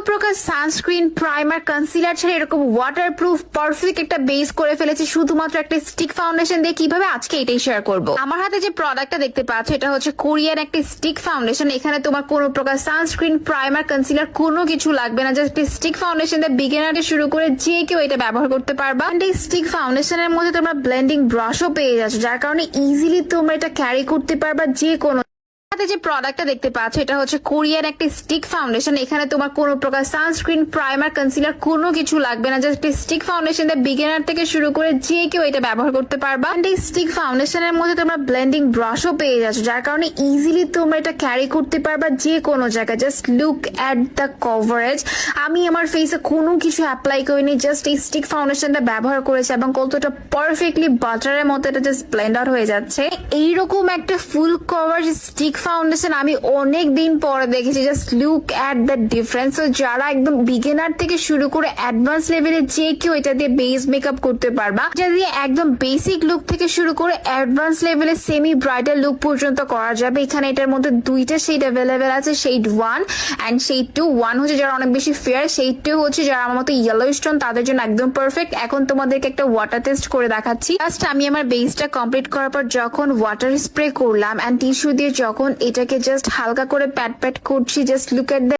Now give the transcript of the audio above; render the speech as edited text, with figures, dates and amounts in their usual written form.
প্রকার sunscreen, primer, concealer ছাড়া এরকম ওয়াটারপ্রুফ পারফেক্ট একটা বেস করে ফেলেছি শুধুমাত্র একটা স্টিক ফাউন্ডেশন দিয়ে। কিভাবে আজকে এটাই শেয়ার করব। আমার হাতে যে প্রোডাক্টটা দেখতে পাচ্ছ এটা হচ্ছে কোরিয়ান একটা স্টিক ফাউন্ডেশন। এখানে তোমার কোনো প্রকার সানস্ক্রিন, প্রাইমার, কনসিলার কোনো কিছু লাগবে না, জাস্ট স্টিক ফাউন্ডেশন দিয়ে বিগিনার থেকে শুরু করে যে কেউ এটা ব্যবহার করতে পারবা। এই স্টিক ফাউন্ডেশনের মধ্যে তোমরা ব্লেন্ডিং ব্রাশও পেয়ে যাচ্ছ, যার কারণে ইজিলি তোমরা এটা ক্যারি করতে পারবা যে কোনো। যে প্রোডাক্টটা দেখতে পাচ্ছ এটা হচ্ছে কোরিয়ান একটা স্টিক ফাউন্ডেশন। এখানে তোমার কোনো প্রকার সানস্ক্রিন, প্রাইমার, কনসিলার কোনো কিছু লাগবে না, জাস্ট স্টিক ফাউন্ডেশন দিয়ে বিগিনার থেকে শুরু করে যে কেউ এটা ব্যবহার করতে পারবা। এই স্টিক ফাউন্ডেশনের মধ্যে তোমরা ব্লেন্ডিং ব্রাশও পেয়ে যাচ্ছ, যার কারণে ইজিলি তোমরা এটা ক্যারি করতে পারবা যে কোনো জায়গায়। Just look at the coverage. আমি আমার ফেসে কোনো কিছু অ্যাপ্লাই করিনি, জাস্ট এই স্টিক ফাউন্ডেশনটা ব্যবহার করেছি এবং কতটা পারফেক্টলি বাটারের মতো এটা জাস্ট ব্লেন্ড আউট হয়ে যাচ্ছে। এইরকম একটা ফুল কভার স্টিক ফাউন্ডেশন আমি অনেক দিন পরে দেখেছি। Just look at the difference. যারা একদম বিগিনার থেকে শুরু করে অ্যাডভান্স লেভেলে যে কেউ এটা দিয়ে বেস মেকআপ করতে পারবা, যেটা দিয়ে একদম বেসিক লুক থেকে শুরু করে অ্যাডভান্স লেভেলে সেমি ব্রাইডাল লুক পর্যন্ত করা যাবে। এখানে এটার মধ্যে দুইটা শেড অ্যাভেলেবেল আছে, শেড 1 অ্যান্ড শেড 2। 1 হচ্ছে যারা অনেক বেশি ফেয়ার, শেড 2 হচ্ছে যারা আমার মতো ইয়েলো স্টোন, তাদের জন্য একদম পারফেক্ট। এখন তোমাদেরকে একটা ওয়াটার টেস্ট করে দেখাচ্ছি। ফার্স্ট আমি আমার বেসটা কমপ্লিট করার পর যখন ওয়াটার স্প্রে করলাম অ্যান্ড টিস্যু দিয়ে যখন এটাকে জাস্ট হালকা করে প্যাট প্যাট করছি, জাস্ট লুক এট দ্য